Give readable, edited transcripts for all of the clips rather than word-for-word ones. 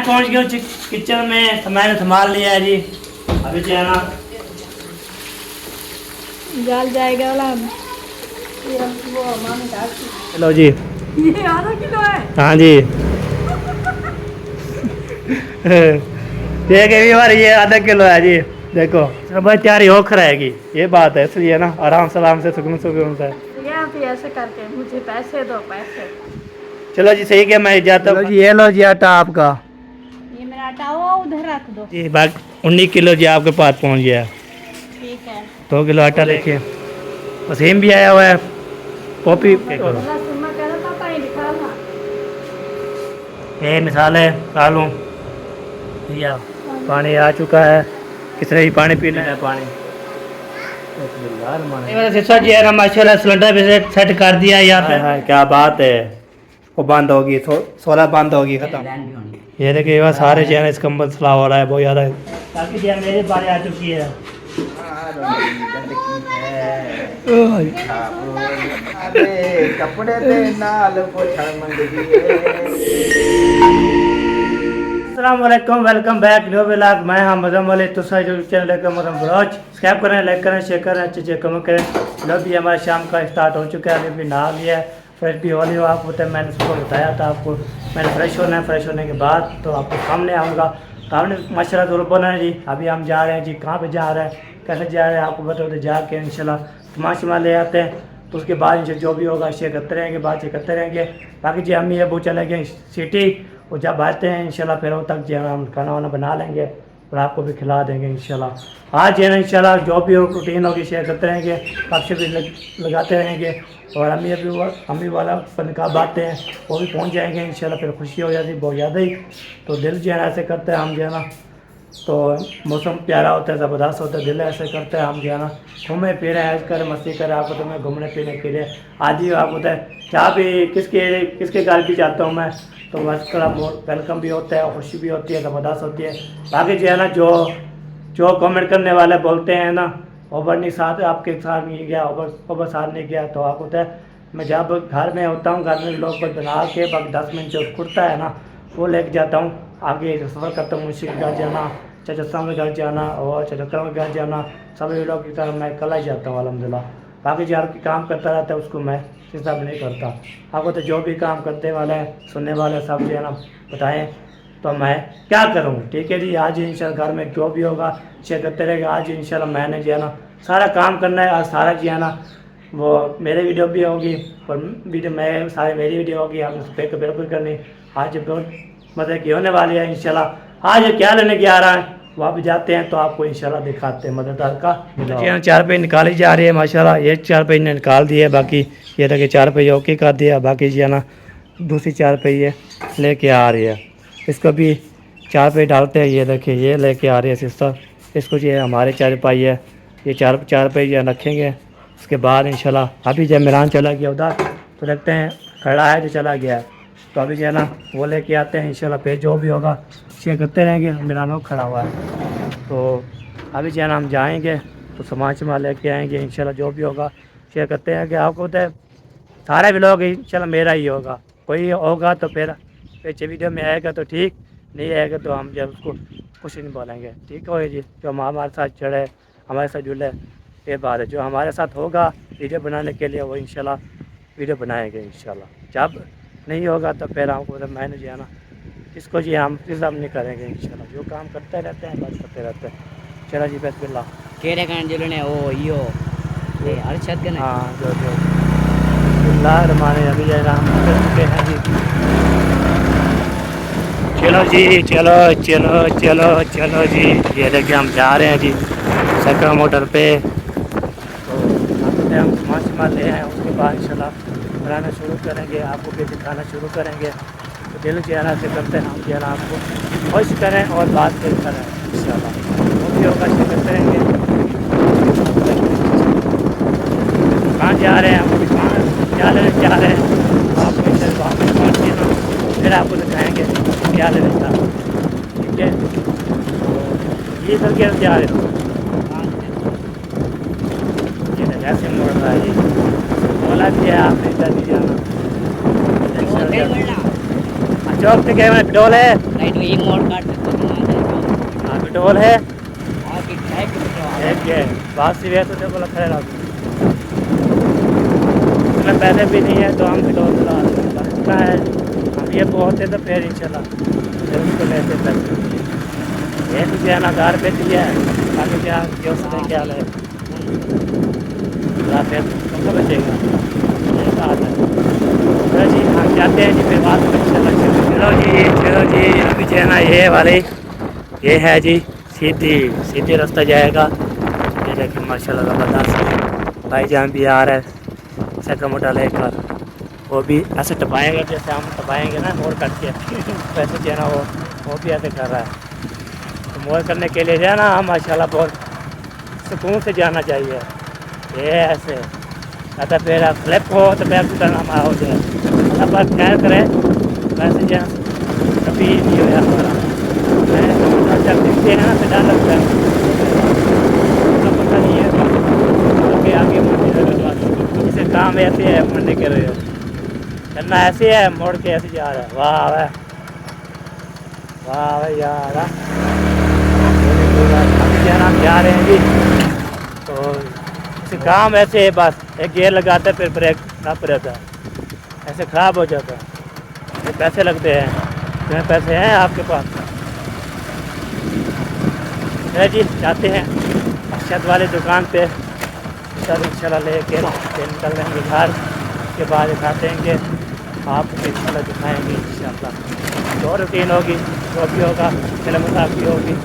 पहुंच गया किचन में, तो मैंने संभाल लिया है जी। अभी जो है ना जल जाएगा वाला वो मामी का। चलो जी, ये आधा किलो है। हाँ जी। ये कई बार ये आधा किलो है जी। देखो सब तैयारी होकर रहेगी, ये बात है, इसलिए ना आराम से सुकून से। यहाँ पे ऐसे करके मुझे पैसे दो पैसे। चलो जी सही, क्या मैं जाता हूँ जी। ये लो जी आटा आपका। ये मेरा आटा वो उधर रख दो। जी बाकी 19 किलो जी आपके पास पहुँच गया। ठीक है। 2 किलो आटा लेके, वसीम भी आया हुआ है। कॉपी पापा ही निकालना। ये मिसाल है डालूँ या पानी आ चुका है। किसने भी पानी पीना है? पानी सिस्टर जी है ना माशाल्लाह, सिलेंडर भी सेट कर दिया है यहाँ पे। क्या बात है, वो बंद होगी, 16 बंद होगी, खत्म। ये देखिए ये सारे जो है इसका मसला हो रहा है बहुत ज़्यादा। बाकी जो है मेरी बारी आ चुकी है। कपड़े दे नाल पोछण मंगदी अस्सलामुअलैकुम, वेलकम बैक न्यू व्लॉग। मैं हम मजम वाले तो यूट्यूब चैनल का मजम ब्लॉग सब्सक्राइब करें, लाइक करें, शेयर करें, अच्छे कमेंट करें। लो भी हमारा शाम का स्टार्ट हो चुका है, अभी नहा लिया है, फ्रेश भी हो लिया। आपको तो मैंने सुबह बताया था आपको, मैंने फ्रेश होना है, फ्रेश होने के बाद तो आपको सामने आऊँगा। सामने माशाल्लाह तो बना है जी। अभी हम जा रहे हैं जी, कहाँ पे जा रहे हैं, कैसे जा रहे हैं आपको बता दो। जाके इंशाल्लाह तमाशा ले आते हैं, तो उसके बाद इंशाल्लाह जो भी होगा शेयर करते रहेंगे, बात करते रहेंगे। बाकी जी अम्मी अबू चले गए सिटी, वो जब आते हैं इंशाल्लाह फिर वो तक जो है हम खाना वाना बना लेंगे और आपको भी खिला देंगे इंशाल्लाह। आज जो है ना इंशाल्लाह जो भी हो रूटीन होगी शेयर करते रहेंगे, आपसे भी लगाते रहेंगे। और अम्मी वाला निकाह बातें हैं वो भी पहुंच जाएंगे इंशाल्लाह। फिर खुशी हो जाती बहुत ज़्यादा ही, तो दिल जो है ना ऐसे करते हैं हम जो है ना, तो मौसम प्यारा होता है, ज़बरदस्त होता है, दिल ऐसे करते हैं हम जो है ना घूमे फिरे ऐश करें, मस्ती करें। आपको तो मैं घूमने फिरने के लिए आज ही आपको है जहाँ भी किसके घर भी जाता हूँ मैं, तो बस थोड़ा वेलकम भी होता है, खुशी भी होती है, ज़बरदस्त होती है। बाकी जो है ना जो कमेंट करने वाले बोलते हैं ना ओवर नहीं साथ आपके साथ नहीं गया, ओवर साथ नहीं गया, तो आपको है मैं जब घर में होता हूँ, घर में लोग बना के 10 मिनट जो कुर्ता है ना वो लेके जाता हूँ, आगे सफ़र करता हूँ। मुझे घर जाना, चाचा में घर जाना और चाचा में घर जाना, सभी लोग की तरह मैं कल ही जाता हूँ अल्हम्दुलिल्लाह। बाकी जो काम करता रहता है उसको मैं हिसाब नहीं करता। आपको तो जो भी काम करने वाले हैं सुनने वाले सब जो है ना बताएँ तो मैं क्या करूँ। ठीक है जी, आज इंशाल्लाह घर में जो भी होगा शेयर करते रहेगा। आज इंशाल्लाह मैंने जो है ना सारा काम करना है, आज सारा जो है ना वो मेरे वीडियो भी होगी और वीडियो मैं सारी मेरी वीडियो होगी, आप उस पर बिल्कुल करनी। आज बहुत मतलब की होने वाली है इंशाल्लाह। आज क्या लेने के आ रहा है वहाँ भी जाते हैं तो आपको इंशाल्लाह दिखाते हैं मददगार का। जी हाँ, 4 पे निकाली जा रही है माशाल्लाह। ये 4 पे ने निकाल दिए, बाकी ये देखिए 4 पे ओके कर दिया, बाकी जो है ना दूसरी 4 पे ये लेके आ रही है। इसको भी 4 पे डालते हैं, ये देखिए ये लेके आ रही है सिस्टर। इसको जो है हमारे 4 पाई है, ये 4 पे जो रखेंगे। उसके बाद इंशाल्लाह अभी जब मिरान चला गया उधर तो देखते हैं, खड़ा है जो चला गया है, तो अभी जो है ना वो लेके आते हैं इंशाल्लाह। फिर जो भी होगा शेयर करते रहेंगे। मिरानो खड़ा हुआ है, तो अभी जो है ना हम जाएंगे तो सामान सामान लेके आएंगे इंशाल्लाह। जो भी होगा शेयर करते हैं कि आपको तो सारे व्लॉग इंशाल्लाह मेरा ही होगा, कोई होगा तो फिर पीछे वीडियो में आएगा तो ठीक, नहीं आएगा तो हम जब उसको कुछ नहीं बोलेंगे। ठीक हो जी, जो हमारे साथ चढ़े हमारे साथ जुड़े ये बात है। जो हमारे साथ होगा वीडियो बनाने के लिए वो इंशाल्लाह वीडियो बनाएंगे इंशाल्लाह। जब नहीं होगा तो फिर हमको मतलब मैंने जो है ना इसको जी हम हम नहीं करेंगे इंशाल्लाह। जो काम करते रहते हैं बस करते रहते हैं। चलो जी बिस्मिल्लाह। केरे कान जुलने ओ यो ये अरशद कने हाँ जो बिस्मिल्लाह रमाने अभी जो है ना हम कर चुके हैं जी। चलो जी चलो चलो चलो चलो जी, ये देखिए हम जा रहे हैं जी सकरा मोटर पे। तो हम सामान ले आए, उसके बाद इंशाल्लाह बनाना शुरू करेंगे, आपको भी दिखाना शुरू करेंगे। तो दिल चेहरा से करते हैं हम जो है ना आपको खुश करें और बात फिर करें इंशाल्लाह। वो भी होगा शेयर करते रहेंगे। कहाँ जा रहे हैं हम, कहाँ क्या लेने जा रहे हैं आपको इंशाल्लाह वहाँ पर पहुँच के ना फिर आपको दिखाएँगे क्या लेने जा रहे हैं। ठीक है, तो ये करके हम जा रहे हो ऐसे मोड़ रहा है जी, बोला भी है आपने इधर नहीं जाना। चौक से गए डोल है राइट में ये मोड़ काट के तो बना दे। हाँ पेट्रोल है आगे है कि पेट्रोल एक है बात से वे तो देखो लखा रहा इसमें पैसे भी नहीं है तो हम पेट्रोल चला है हम ये बहुत है तो फिर इंशाल्लाह फिर उसको लेते पैसे ये तो क्या ना घर पे दिया है बाकी क्या क्यों से क्या है फिर कब बचेगा ये बात है चलो जी हम जाते हैं जी फिर बात में चलो जी अभी जो है ना ये वाली ये है जी सीधी रास्ता जाएगा ये देखिए माशाल्लाह ज़बरदस्त भाईजान भी आ रहा है सका मोटा लेकर वो भी ऐसे टपाएंगे जैसे हम टपाएंगे ना मोड़ कट के वैसे जो है ना वो भी ऐसे कर रहा है तो मोड़ करने के लिए जो है ना हम माशाल्लाह बहुत सुकून से जाना चाहिए ये ऐसे अगर फिर फ्लिप हो तो फिर उतना हमारा हो जाए अब आप खैर करें वैसे जो कभी नहीं हो हमारा जब दिखते हैं ना तो डर लगता है तो पता नहीं है आगे जैसे काम ऐसे है मंडी के रहे करना ऐसे है मोड़ के ऐसे जा रहा है वाह यार हम जा रहे हैं जी तो इसे काम ऐसे है बस एक गियर लगाता है फिर ब्रेक नप रहता है ऐसे ख़राब हो जाता है ये पैसे लगते हैं तुम्हें पैसे हैं आपके पास है जी जाते हैं अक्षत वाले दुकान पे सब इंशाल्लाह लेके निकल रहेंगे घर के बाद दिखाते हैं कि आपको इंशाल्लाह दिखाएंगे इंशाल्लाह जो रूटीन होगी जो भी होगा फिल्म की होगी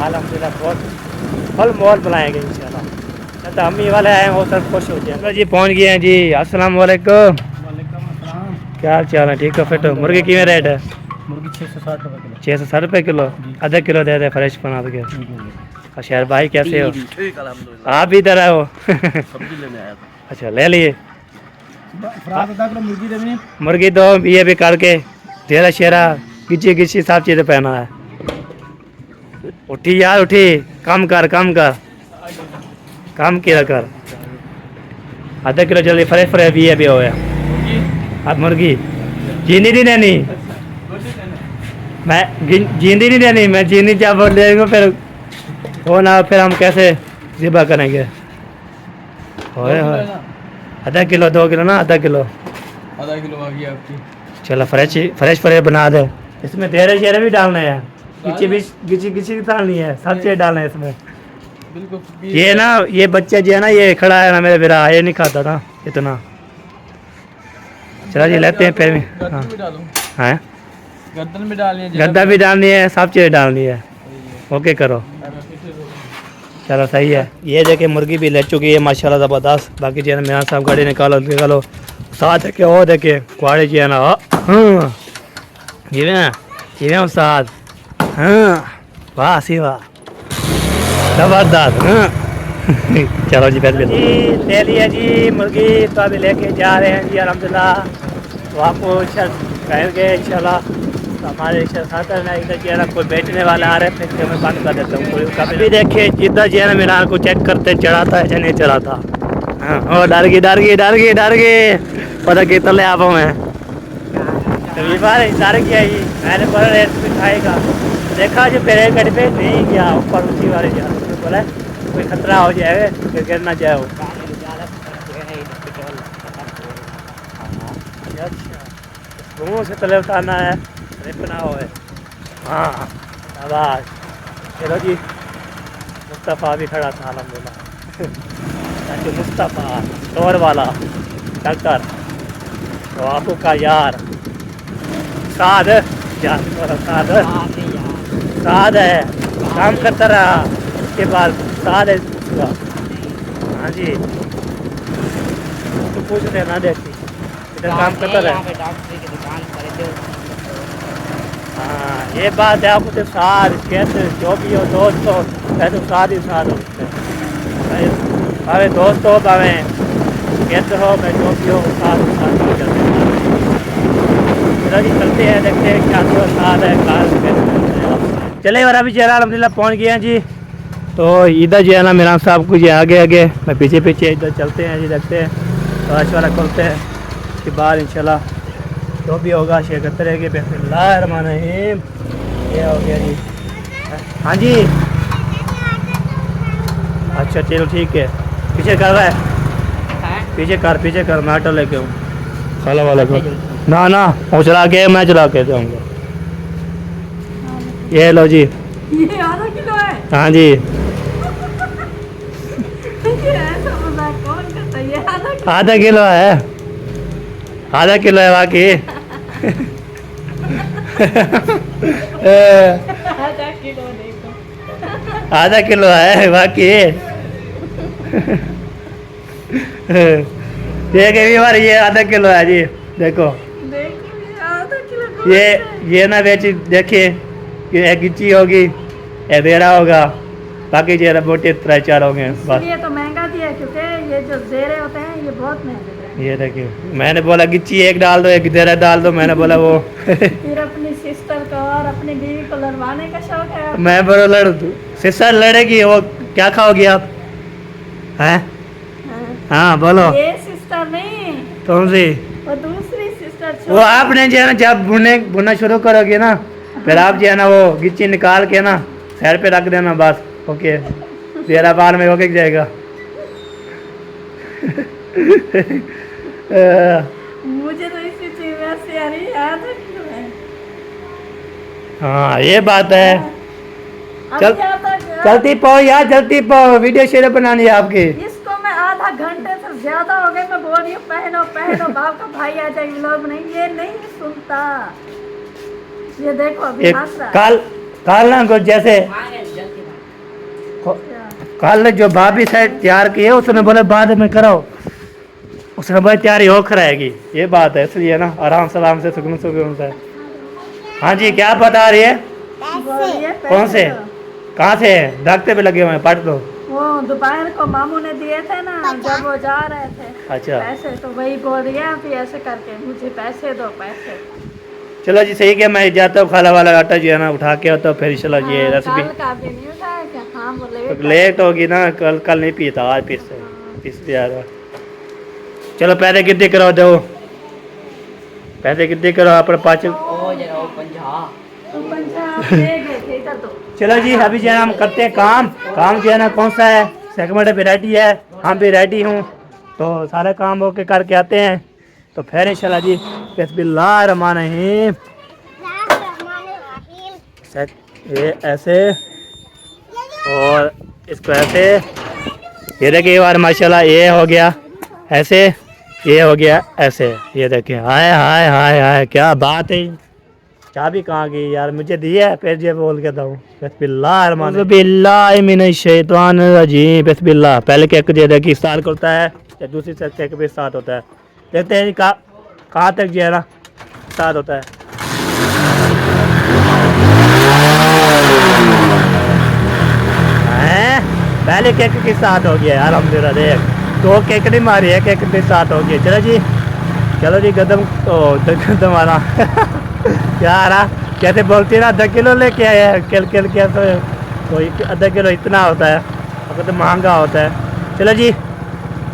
अल्हम्दुलिल्लाह बहुत फल मोल बुलाएंगे इंशाल्लाह तो अम्मी वाले आए हैं वो सब खुश हो जाए जी पहुंच गए हैं जी अस्सलाम वालेकुम क्या हाल चाल है ठीक है फिट हो मुर्गी किमें रेट है मुर्गी 660 रुपये किलो 660 रुपये किलो आधा किलो दे दे फ्रेश बना के और शहर भाई कैसे हो ठीक अल्हम्दुलिल्लाह आप भी इधर आए हो सब्जी लेने आया था अच्छा ले लिए फ्राक आधा किलो मुर्गी देनी है मुर्गी दो ये भी करके तेरा शेरा किसी सब चीज़ पहना है उठी यार उठी काम कर काम किया कर आधा किलो जल्दी फ्रेश भी अभी हो गया अब मुर्गी जीनी नहीं देनी मैं जींदी नहीं देनी मैं जीनी जब बोल देंगे फिर हो ना फिर हम कैसे ज़िबा करेंगे होए आधा किलो 2 किलो ना आधा किलो आधा किलो आ गई आपकी चलो फ्रेश बना दे इसमें तेरे शेरे भी डालने हैं किसी डालनी है सब चीज़ डालना है इसमें बिल्कुल ये ना ये बच्चा जो है ना ये खड़ा है ना मेरे बिरा ये नहीं खाता था इतना चलो जी लेते हैं फिर हाँ हैं गर्दन में डालनी है गद्दा भी डालनी है सब चीज़ डालनी है ओके करो चलो सही है ये देखे मुर्गी भी ले चुकी है माशाल्लाह ज़बरदस्त बाकी जो है ना मेरा साहब गाड़ी निकालो साथ देखे वो देखे कुआड़े जो है ना ये उस्ताद हाँ वाह सी वाह ज़बरदस्त हाँ चलो जी पहले ले लिया जी मुर्गी तो अभी लेके जा रहे हैं जी अल्हम्दुलिल्लाह तो आपको कहेंगे इंशाल्लाह हमारे साथ है ना इधर जो है ना कोई बैठने वाला आ रहे हैं फिर मैं बंद कर देता हूँ कभी देखिए जितना जो है ना मीनार को चेक करते चढ़ाता है या नहीं चढ़ाता हाँ ओ डर गई पता कितना ले आप मैं तो ये बार डर गया ही मैंने बोला रेट भी खाएगा देखा जो पहले गड्ढे पे नहीं गया ऊपर ऊँची वाले जा बोला कोई खतरा हो जाएगा फिर गिर ना जाए अच्छा मुँह से तले उतारना है रिपना हो है हाँ आवाज़ चलो जी मुस्तफ़ा भी खड़ा था अल्हम्दुलिल्लाह मुस्तफ़ा स्टोर वाला डॉक्टर तो आपको का यार साद साद है काम करता रहा उसके बाद साद है हाँ जी तो पूछ रहे ना देखी इधर काम करता रहे हाँ ये बात है आपको तो साथ कैसे जो भी हो दोस्त हो कैसे साथ ही साथ होते हैं भावे दोस्त हो भावे कैसे हो मैं जो भी हो साथ ही साथ हो जाते हैं चलो जी चलते हैं देखते हैं क्या तो साथ है कार चले और अभी चेहरा अल्हम्दुलिल्लाह पहुँच गए हैं जी तो इधर जो है ना मेरा साहब कुछ आगे मैं पीछे इधर चलते हैं जी देखते हैं तो वाला खोलते हैं उसके बाद इंशाल्लाह जो भी होगा शेयर करते रहेंगे बिस्मिल्लाहिर्रहमानिर्रहीम ये हो गया जी। हाँ जी, अच्छा चलो ठीक है। पीछे कर रहा है, पीछे कर, मैं ऑटो लेके हूँ खाला वाला को। ना ना, वो चला के मैं चला के जाऊँगा। ये लो जी। ये आधा किलो है। हाँ जी, ये ऐसा मजाक कौन करता है? ये आधा किलो है, आधा किलो है बाकी। आधा किलो देखो। आधा किलो है बाकी। ठीक है, भी बार ये आधा किलो है जी। देखो देखो ये आधा किलो कौन ये है? ये ना बेची, देखिए ये गिच्ची होगी, ये बेरा होगा, बाकी जो बोटे 3-4 होंगे बस। इसलिए तो महंगा दिया, क्योंकि ये जो जेरे होते हैं ये बहुत महंगे हैं। ये देखिए, मैंने बोला गिच्ची एक डाल दो, एक देरा डाल दो, मैंने बोला वो। फिर अपनी सिस्टर को और अपनी बीवी को लड़वाने का शौक है आपको? मैं बोला लड़ दूँ, सिस्टर लड़ेगी, वो क्या खाओगी आप हैं? हाँ। हाँ बोलो। ये सिस्टर नहीं, कौन सी? वो दूसरी सिस्टर। वो आपने जो है ना, जब बुनना शुरू करोगे ना, फिर आप जो है ना वो गिच्ची निकाल के ना साइड पे रख देना बस। ओके, तेरा बाल में होके जाएगा। मुझे तो इसी चीज वैसे आ रही है, आधा किलो है। हाँ ये बात है। अब चल क्या था? चलती पाओ यार, जल्दी पाओ, वीडियो शेयर बनानी है आपकी। इसको मैं आधा घंटे से ज्यादा हो गए मैं बोल रही हूँ पहनो पहनो, बाप का भाई आ जाए व्लॉग नहीं, ये नहीं सुनता। ये देखो अभी एक हंस रहा है। काल ना कुछ जैसे कल ने जो भाभी से तैयार की है, उसने बोले बाद में कराओ, उसने बोले तैयारी हो कराएगी। ये बात है, इसलिए ना आराम सलाम से सुकून सुकून से। हाँ जी, क्या बता रही है? बोलिए कौन से? पैसे दो। कहाँ से? दरख्त पे लगे हुए हैं, पढ़ लो। वो दोपहर को मामू ने दिए थे ना, जब वो जा रहे थे अच्छा पैसे, तो वही बोल रही है अभी ऐसे करके, मुझे पैसे दो पैसे। चलो जी, सही है, मैं जाता हूँ, खाला वाला आटा जो है ना उठा के आता हूँ, फिर चलो जी हाँ, रेसिपी। कल का भी नहीं उठाया क्या? हाँ बोले लेट होगी ना, कल नहीं पीता, आज पीस दिया था। चलो पैसे कितने करो दो, पैसे कितने करो अपने पाँच। ओ जरा ओ 50। पंजाब ले गए थे, इधर दो। चलो जी, अभी जो है ना हम करते हैं काम जो है ना कौन सा है, सेगमेंट पे रेडी है, हम भी रेडी हूँ, तो सारे काम होके करके आते हैं, तो फिर इंशाल्लाह जी बिस्मिल्लाहिर्रहमानिर्रहीम। ये ऐसे और इसको ऐसे, ये देखिए ये बार माशाल्लाह ये हो गया ऐसे, ये हो गया ऐसे, ये देखिए। हाय हाय हाय हाय, क्या बात है। चाबी कहाँ गई यार, मुझे दी है, फिर जो बोल के दूँ। बिस्मिल्लाहिर्रहमानिर्रहीम, बिस्मिल्लाह। पहले केक जो है कि स्टार्ट करता है, या दूसरी से केक भी स्टार्ट होता है। देखते हैं कहाँ तक जो है ना स्टार्ट होता है। पहले केक के साथ हो गया यार, अल्हम्दुलिल्लाह। देख 2 केक नहीं मारी है, केक के साथ हो गया। चलो जी गदम गदम आ रहा। क्या आ रहा, कैसे बोलती ना, 2 किलो लेके आए हैं, किल क्या तो आधा किलो इतना होता है, अगर तो महंगा होता है। चलो जी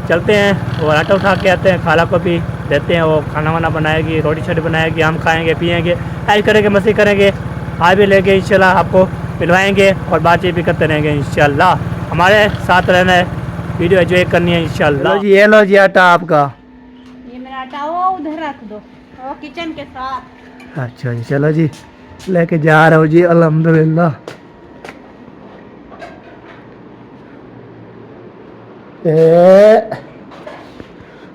चलते हैं, और आटा उठा के आते हैं, खाला को भी देते हैं, वो खाना वाना बनाएगी, रोटी छोटी बनाएगी, हम खाएंगे पिएंगे, ऐश करेंगे, मस्ती करेंगे, आज भी लेके इंशाल्लाह आपको मिलवाएंगे और बातचीत भी करते रहेंगे इंशाल्लाह। हमारे साथ रहना है, वीडियो एंजॉय करनी है इंशाल्लाह। जी ये लो जी आटा आपका। ये मेरा आटा वो उधर रख दो, वो किचन के साथ। अच्छा जी, चलो जी लेके जा रहा हूँ जी, अल्हम्दुलिल्लाह।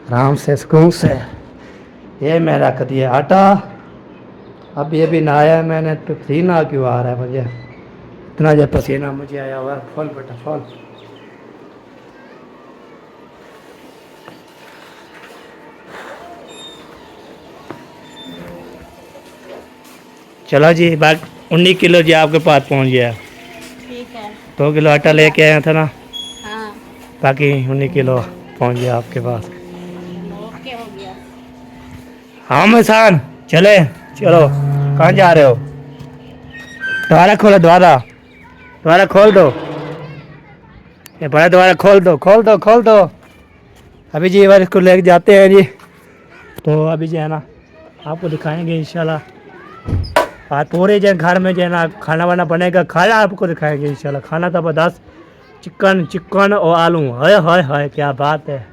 आराम से सुकून से ये मैं रख दिया आटा। अब ये भी नहाया मैंने, तो पसीना क्यों आ रहा है मुझे, इतना जब पसीना मुझे आया हुआ है। फल बेटा फल। चलो जी, बाकी 19 किलो जी आपके पास पहुंच गया। ठीक है। 2 किलो आटा लेके आया था ना, हाँ बाकी 19 किलो पहुंच गया आपके पास। ओके हो गया। हाँ मसान चले, चलो कहाँ जा रहे हो? द्वारा खोलो, द्वारा खोल दो, ये बड़ा द्वारा खोल दो। अभी जी बार इसको लेके जाते हैं जी, तो अभी जो है ना आपको दिखाएंगे इंशाल्लाह। आज पूरे जो घर में जो है ना खाना वाना बनेगा, खाना आपको दिखाएंगे इंशाल्लाह। खाना ज़बरदस्त, चिकन चिकन और आलू, हाय हाय हाय क्या बात है।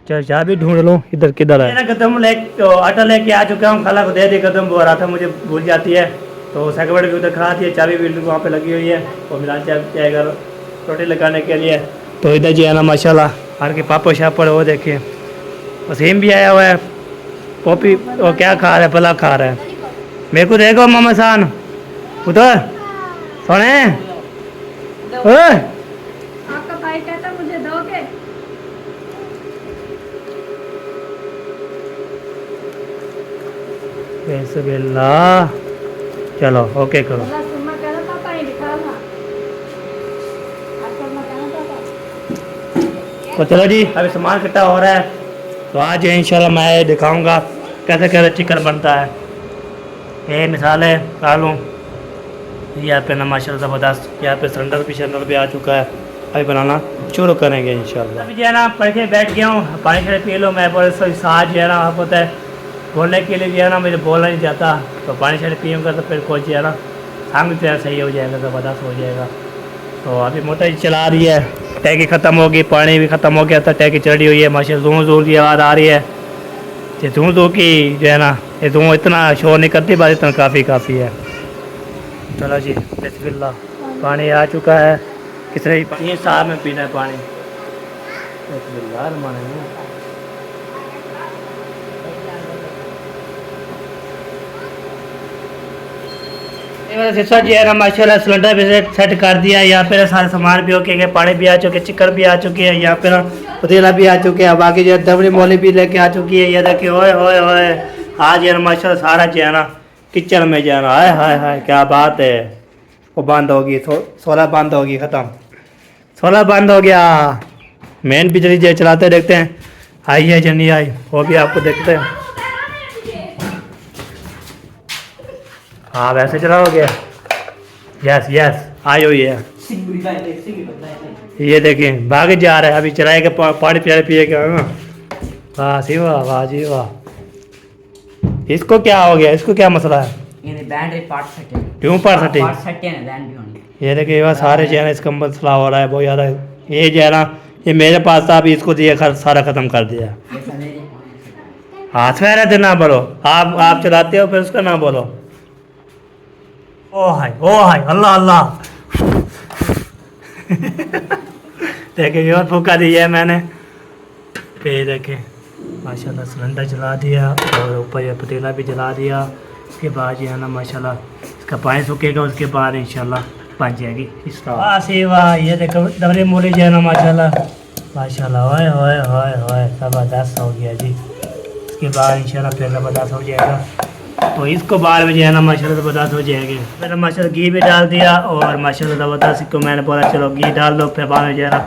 चल चाय भी ढूंढ लो इधर किधर है। कदम आटा लेके आ चुका हूँ, खाला को दे दी, कदम बोल रहा था मुझे भूल जाती है, तो सेकंड भी उधर खड़ा थी, चाबी भी वहाँ पे लगी हुई है, और मिलान जाएगा रोटी लगाने के लिए। तो इधर जी है ना माशाल्लाह हर के पापड़ शापड़ वो देखिए, वसीम भी आया हुआ है, पॉपी वो क्या खा रहा है, भला खा रहा है। मेरे को देखो मामा सान उधर सोने आपका भाई कहता मुझे दोगे? चलो ओके करो। बोला सुम्मा कहना पापा ये दिखा था। आपको मैं कहना पापा। तो चलो जी अभी सामान इकट्ठा हो रहा है, तो आज इंशाल्लाह मैं दिखाऊंगा कैसे कैसे चिकन बनता है। ये मिसाले आलू, यहाँ पे ना माशाल्लाह ज़बरदस्त, यहाँ पे सिलेंडर भी आ चुका है, अभी बनाना शुरू करेंगे इंशाल्लाह। अभी जो है ना पढ़ के बैठ गया हूँ, पानी शानी पी लो। मैं बोले साथ जो है ना आप होता है बोलने के लिए जो है ना मुझे बोलना नहीं चाहता, तो पानी शानी पीऊँगा तो फिर कोच जो है ना शाम की सही हो जाएगा, ज़बरदस्त हो जाएगा। तो अभी मोटर चला रही है, टैंकी ख़त्म होगी, पानी भी ख़त्म हो गया था, टैंकी चढ़ी हुई है माशाल्लाह, धुआं धुआं की आवाज़ आ रही है। ये धुआं धुआं की जो है ना, ये धुआं इतना शोर नहीं करती, बस इतना काफ़ी है। चलो जी बिस्मिल्लाह, पानी आ चुका है, कितने 3 साल में पीना है पानी। बिस्मिल्लाह मेरा सिस्सा जी है ना माशाल्लाह सिलेंडर भी सेट कर दिया, यहाँ पे सारे सामान भी होके गए, पानी भी आ चुके, चिकन भी आ चुके हैं, यहाँ पे ना पतीला भी आ चुके हैं, बाकी जो दबड़ी मोली भी लेके आ चुकी है। ये देखिए ओए ओए ओए, आज ये माशाल्लाह सारा जो है ना किचन में जो है ना, हाय हाय हाय क्या बात है। वो बंद होगी, 16 बंद होगी, ख़त्म 16 बंद हो गया। मेन बिजली जो चलाते देखते हैं आई है या नहीं आई, वो भी आपको देखते हैं। हाँ वैसे चलाओगे, यस यस आई हुई है। ये देखिए भाग जा रहा है, अभी चलाएगा पानी पिएगा। वाह सी वाह, वाह जी वाह। इसको क्या हो गया, इसको क्या मसला है? ये बैटरी पार्ट सेट है, क्यों पार्ट सेट है? पार्ट सेट है ना, बैंड भी होनी। ये देखिए वह सारे जो है ना इसका मसला हो रहा है बहुत ज़्यादा। ये जो है ना ये मेरे पास था, अभी इसको दिया सारा ख़त्म कर दिया। हाथ में रहते ना बोलो, आप चलाते हो फिर उसका ना बोलो। ओ हाय अल्लाह अल्लाह। देखिए ये और फूका दिया है मैंने, फिर देखें माशाल्लाह सिलेंडर जला दिया, और ऊपर ये पतीला भी जला दिया। उसके बाद ये है ना माशाल्लाह इसका पानी सूखेगा, उसके बाद इंशाल्लाह बन जाएगी इस तरह। वाह सी वाह, ये देखो दबरी मूली जो है ना माशाल्लाह माशाल्लाह, ओए ओए ओए ओए ज़बरदस्त हो गया जी। उसके बाद इंशाल्लाह फिर ज़बरदस्त हो जाएगा, तो इसको बाद में जो है ना माशाल्लाह ज़बरदस्त हो जाएगी। मैंने माशाल्लाह घी भी डाल दिया, और माशाल्लाह ज़बरदस्त इसको मैंने बोला चलो घी डाल दो, फिर बाद में जो है ना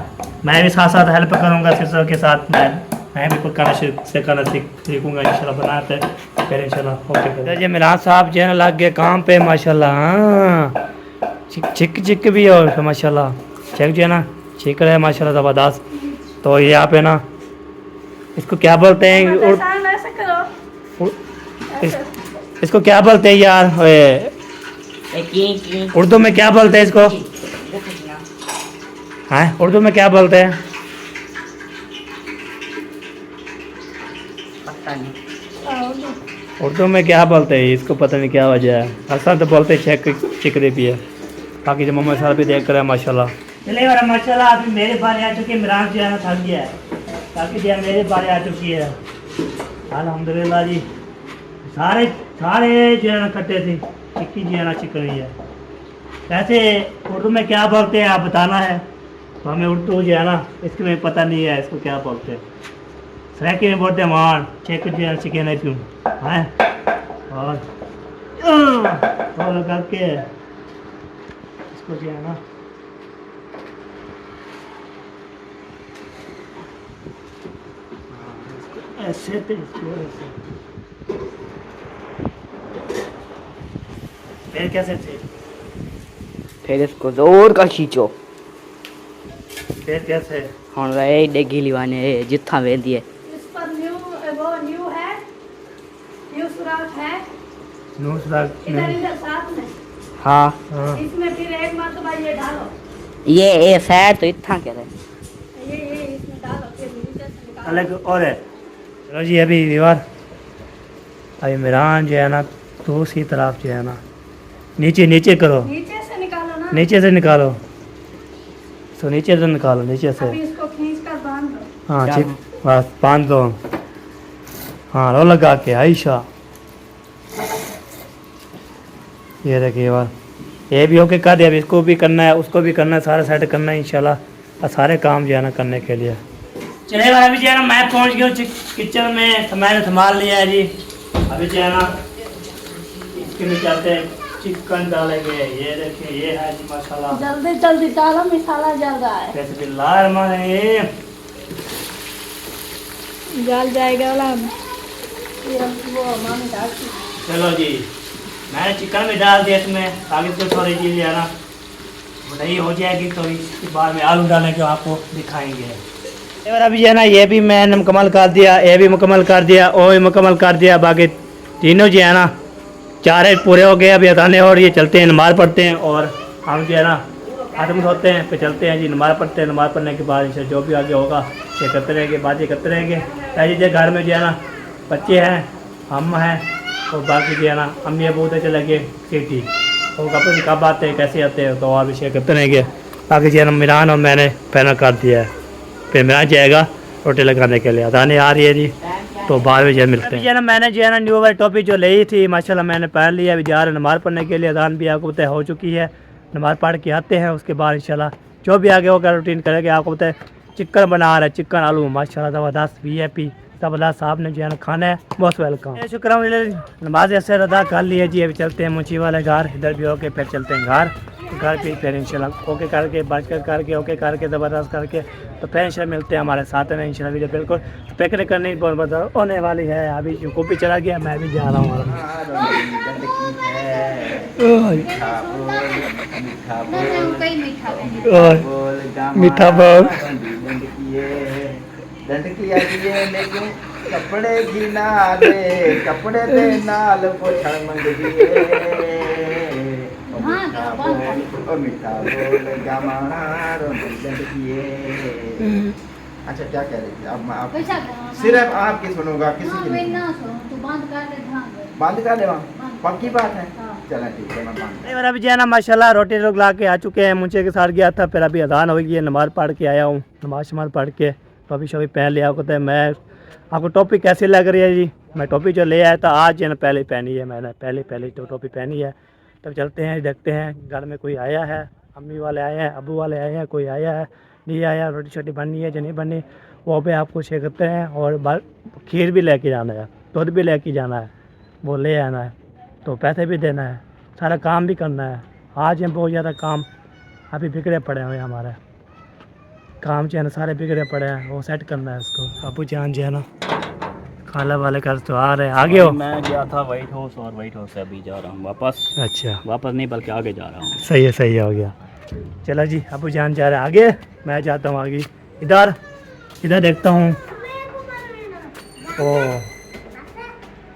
मैं भी साथ साथ हेल्प करूँगा सिस्टर के साथ, मैं भी पकाना सीखूँगा इंशाल्लाह बनाते, फिर इंशाल्लाह ओके। जी मिलान साहब जो है ना लग गए काम पे माशाल्लाह। हाँ चिक भी और माशाल्लाह चिक जो है ना छिक रहे माशाल्लाह ज़बरदस्त। तो यहाँ पे ना इसको क्या बोलते हैं, ऐसे करो, इसको क्या बोलते हैं यार, उर्दू में क्या बोलते हैं इसको? हाँ उर्दू में क्या बोलते हैं? पता नहीं उर्दू में क्या बोलते हैं इसको, पता नहीं क्या वजह है। असल तो बोलते हैं चिकरी भी है। बाकी जो मोहम्मद साहब भी देख कर है माशाल्लाह। चलिए वाला माशाल्लाह अभी मेरे बारे आ चुकी है, मिरान जो है ना थक गया है, बाकी जो है मेरे बारे आ चुकी है अल्हम्दुलिल्लाह जी। सारे जो है ना कट्टे थे, चिक्की जो है ना चिक रही है। वैसे उर्दू में क्या बोलते हैं आप बताना है, तो हमें उर्दू जो है ना इसके में पता नहीं है इसको क्या बोलते हैं। सराकी में बोलते हैं मान चेक जो है चिकन है क्यों है, और करके इसको जो है ना ऐसे तो इसको ऐसे फिर कैसे थे, फिर इसको जोर का खींचो, फिर कैसे हम रहे डेगी लिवाने जिथा वे दिए। इस पर न्यू वो न्यू है, नुसरत इधर नहीं। इधर साथ में हाँ हाँ इसमें फिर एक मरतबा ये डालो ये शायद तो इतना क्या है ये इसमें डालो फिर नीचे से निकालो अलग और है। चलो जी अभी दीवार अभी मिरान जो है ना दूसरी तरफ जो है ना नीचे नीचे करो, नीचे से निकालो ना नीचे से निकालो, तो नीचे से निकालो, नीचे से। अभी इसको खींच कर बांध दो हाँ क्या? ठीक, बस बांध दो। हाँ रो लगा के आयशा, ये देखिए बार ये भी होके कर दिया, अभी इसको भी करना है, उसको भी करना है, सारा सेट करना है इंशाल्लाह, और सारे काम जो है ना करने के लिए। चलिए भाई अभी जो है ना मैं पहुंच गया हूँ किचन में, तो मैंने संभाल लिया है जी। अभी जो है ना इसके में चाहते हैं चिकन डालेंगे, ये देखिए ये है जी माशाल्लाह। जल्दी जल्दी डालो मसाला जल रहा है बिस्मिल्लाहिर्रहमानिर्रहीम। जल जाएगा वाला ये वो मामी डालती चलो जी मैंने चिकन भी डाल दिया इसमें, आगे तो थोड़ी चीज़ है ना नहीं हो जाएगी, तो इसके बाद में आलू डालेंगे आपको दिखाएंगे। और अभी जो है ना ये भी मैंने मुकम्मल कर दिया, ये भी मुकम्मल कर दिया, वो भी मुकम्मल कर दिया, बाकी तीनों जो है ना चारे पूरे हो गए। अभी अदाने और ये चलते हैं नमाज़ पढ़ते हैं, और हम जो है ना हाथ मुँह धोते हैं, फिर चलते हैं जी नमाज़ पढ़ते हैं। नमाज़ पढ़ने के बाद जो भी आगे होगा ये करते रहेंगे, बातें करते रहेंगे। ऐसे जो घर में जो है ना बच्चे हैं, हम हैं, और बाकी जो है ना अम्मी अबू उधर चले गए सिटी, तो कपड़े कब आते हैं कैसे आते हैं, तो आप शेयर करते रहेंगे। बाकी जो है ना मिरान और मैंने पहना कर दिया है, फिर मिरान जाएगा रोटी लगाने के लिए। अदाने आ रही है जी, तो बाद में जो है मिलते हैं। मैंने जो है ना न्यू वाली टॉपी जो ली थी माशाल्लाह मैंने पहन लिया। अभी जा रहे नमाज़ पढ़ने के लिए, अदान भी आपको पता है हो चुकी है। नमाज़ पढ़ के आते हैं, उसके बाद इंशाल्लाह जो भी आगे होगा रूटीन करेंगे। आपको पता है चिकन बना रहा है, चिकन आलू माशाल्लाह ज़बरदस्त VIP ज़बरदस्त साहब ने जो है ना खाना है, मोस्ट वेलकम। शुक्र नमाज ऐसे अदा कर लिए जी। अभी चलते हैं मुंशी वाले घर, इधर भी होके फिर चलते हैं घर पे, फिर इंशाल्लाह ओके करके बातचीत करके ओके करके ज़बरदस्त करके तो फिर इंशाल्लाह मिलते हैं हमारे साथ में इंशाल्लाह। वीडियो बिल्कुल पैक करने की बहुत होने वाली है। अभी जो भी चला गया, मैं भी जा रहा हूँ। मीठा बोल लेकिन कपड़े की नाले कपड़े दे नाल पोछण मंगदी मीठा बोल गमारो अच्छा क्या कह रही थी आप सिर्फ आपकी सुनूंगा, किसी की नहीं। बंद कर दे पक्की बात है, चला ठीक है मैं बंद। और अभी जो है ना माशाल्लाह रोटी लोग ला के आ चुके हैं, मुझे के साथ गया था, फिर अभी अजान हो गई है, नमाज़ पढ़ के आया हूँ। नमाज शमाज पढ़ के टॉपी शॉपी पहन लिया। आपको तो मैं आपको टॉपी कैसी लग रही है जी? मैं टॉपी जो ले आया था आज जो है ना पहले पहनी है, मैंने पहले तो टॉपी पहनी है। तब चलते हैं देखते हैं घर में कोई आया है, अम्मी वाले आए हैं, अबू वाले आए हैं, कोई आया है नहीं आया, रोटी शोटी बननी है जो नहीं बननी वो भी आपको शेयर करते हैं। और खीर भी लेके जाना है, दूध भी लेके जाना है, वो ले आना है, तो पैसे भी देना है, सारा काम भी करना है। आज हम बहुत ज़्यादा काम अभी बिगड़े पड़े हुए हैं, हमारे काम जो है ना सारे बिगड़े पड़े हैं, वो सेट करना है उसको। अबू जान जो है ना खाला वाले घर तो आ रहे हैं। आगे हो? मैं गया था वाइट हाउस, और वाइट हाउस से अभी जा रहा हूँ वापस। अच्छा वापस नहीं बल्कि आगे जा रहा हूँ। सही है हो गया। चलो जी अबू जान जा रहे हैं आगे, मैं जाता हूँ आगे। इधर देखता हूँ, ओ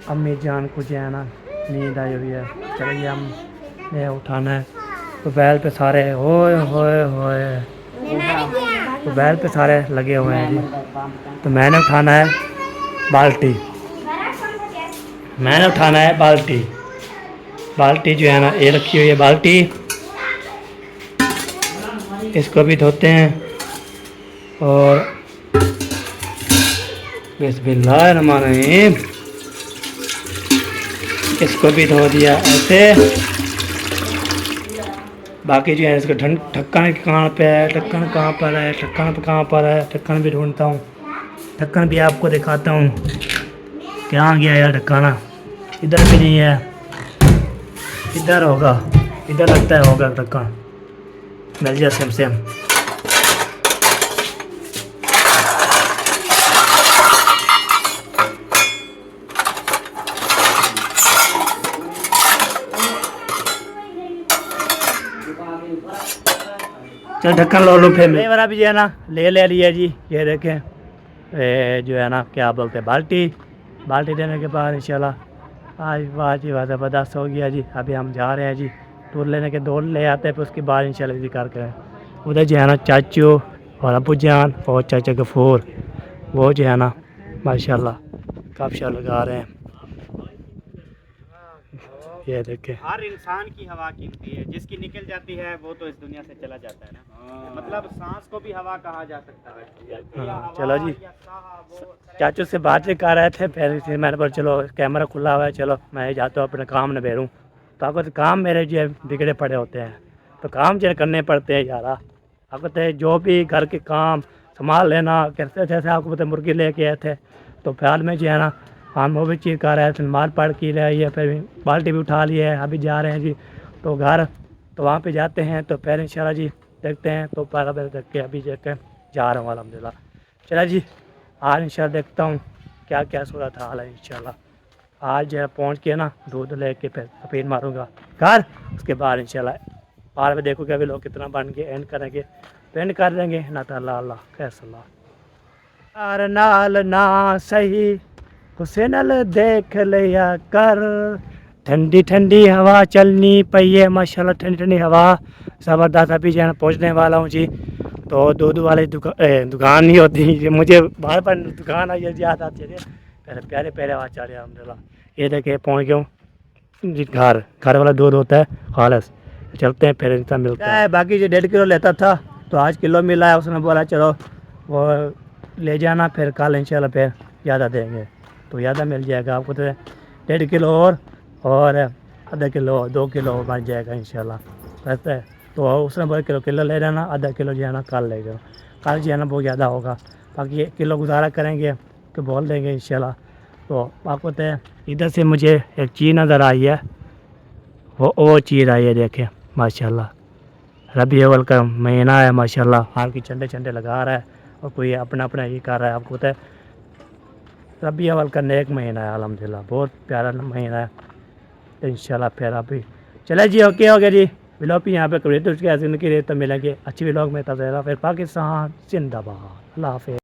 अम्मी जान को जो है ना नींद आई हुई है। चलो ये हम ने उठाना है। तो बैल पे सारे होए तो बैल पे सारे लगे हुए हैं जी। तो मैंने उठाना है बाल्टी, बाल्टी जो है ना ये रखी हुई है बाल्टी, इसको भी धोते हैं। और बिस्मिल्लाहिर्रहमानिर्रहीम इसको भी धो दिया ऐसे। बाकी जो है इसका ढक्कन कहाँ पे है, ढक्कन कहाँ पर है, ढक्कन भी ढूंढता हूँ, ढक्कन भी आपको दिखाता हूँ। कहाँ गया यार ढक्कन? इधर भी नहीं है, इधर होगा, इधर लगता है होगा ढक्कन, मिल गया सेम। चल ढक्कन लो फिर लेवर अभी जो है ना ले लिया जी। ये देखें जो है ना क्या बोलते हैं बाल्टी देने के बाद इंशाल्लाह आज वाह जी वाह ज़बरदस्त हो गया जी। अभी हम जा रहे हैं जी टूर लेने के, दौड़ ले आते हैं फिर उसके बाद इंशाल्लाह जिक्र करें। उधर जो है ना चाचू और अबू जान और चाचा गफूर, वो जो है ना माशाल्लाह काफ़ी लगा रहे हैं। ये देखे हर इंसान की हवा कीमती है, जिसकी निकल जाती है वो तो इस दुनिया से चला जाता है ना। मतलब सांस को भी हवा कहा जा सकता है। हाँ, चलो जी चाचू से बात कर रहे थे, फिर मैंने बोला चलो कैमरा खुला हुआ है, चलो मैं जाता हूँ अपने काम न बेरूँ। तो आपको तो काम मेरे जो बिगड़े पड़े होते हैं, तो काम जो करने पड़ते हैं यार। आपको तो जो भी घर के काम संभाल लेना करते थे, जैसे आपको पता मुर्गी लेके आए थे, तो फिलहाल में जो है ना हम वो भी चीज़ कर रहे हैं, फिर मार पाड़ की रही है, फिर बाल्टी भी उठा ली है। अभी जा रहे हैं जी तो घर, तो वहाँ पे जाते हैं तो फिर इंशाल्लाह जी देखते हैं। तो 12 बजे तक के अभी जा रहा हूँ अल्हम्दुलिल्लाह। चला जी आज इंशाल्लाह देखता हूँ क्या क्या सूरत हाल है। इंशाल्लाह आज जो है पहुँच के ना दूध लेके फिर सफ़ेद मारूँगा घर, उसके बाद इंशाल्लाह 12 बजे देखोगे अभी लोग कितना बन के एंड करेंगे, तो एंड कर देंगे ना। ताला अल्लाह कैसला यार नाल ना सही हुसैन नल देख लिया कर, ठंडी ठंडी हवा चलनी पई है माशाल्लाह, ठंडी ठंडी हवा ज़बरदस्त। अभी जो है पहुँचने वाला हूँ जी। तो दूध वाले दुकान नहीं होती, मुझे बार बार दुकान आई याद आती है। पहले प्यारे प्यारे आवाज़ चल रहे अलहमदिल्ला। ये देखे पहुँच गया हूँ जी घर, घर वाला दूध होता है खालस। चलते हैं फिर इंसान मिलता है। बाकी जो 1.5 किलो लेता था तो आज किलो मिला है, उसने बोला चलो वो ले जाना, फिर कल इंशाल्लाह फिर ज़्यादा देंगे तो ज़्यादा मिल जाएगा आपको। तो 1.5 किलो और आधा किलो 2 किलो बन जाएगा इंशाल्लाह वैसे। तो उसने बोला किलो ले जाना, आधा किलो जो है ना कल ले जाओ, कल जो है ना बहुत ज़्यादा होगा। बाकी 1 किलो गुजारा करेंगे तो बोल देंगे इंशाल्लाह। तो आपको तो इधर से मुझे एक चीज़ नज़र आई है, वो चीज़ आई है देखे माशाल्लाह। रबी अव्वल का महीना है माशाल्लाह, हाल की चंडे चंडे लगा रहा है और कोई अपना अपना ही कर रहा है। आपको तो रबी अव्वल का नेक महीना है अल्हम्दुलिल्लाह, बहुत प्यारा महीना है। तो इंशाल्लाह फिर अभी चले जी ओके हो गया जी। व्लॉग भी यहाँ पे करिए तो उसके जिंदगी रहे तो मिलेंगे अच्छी व्लॉग में। तब फिर पाकिस्तान जिंदाबाद, अल्लाह हाफ़िज़।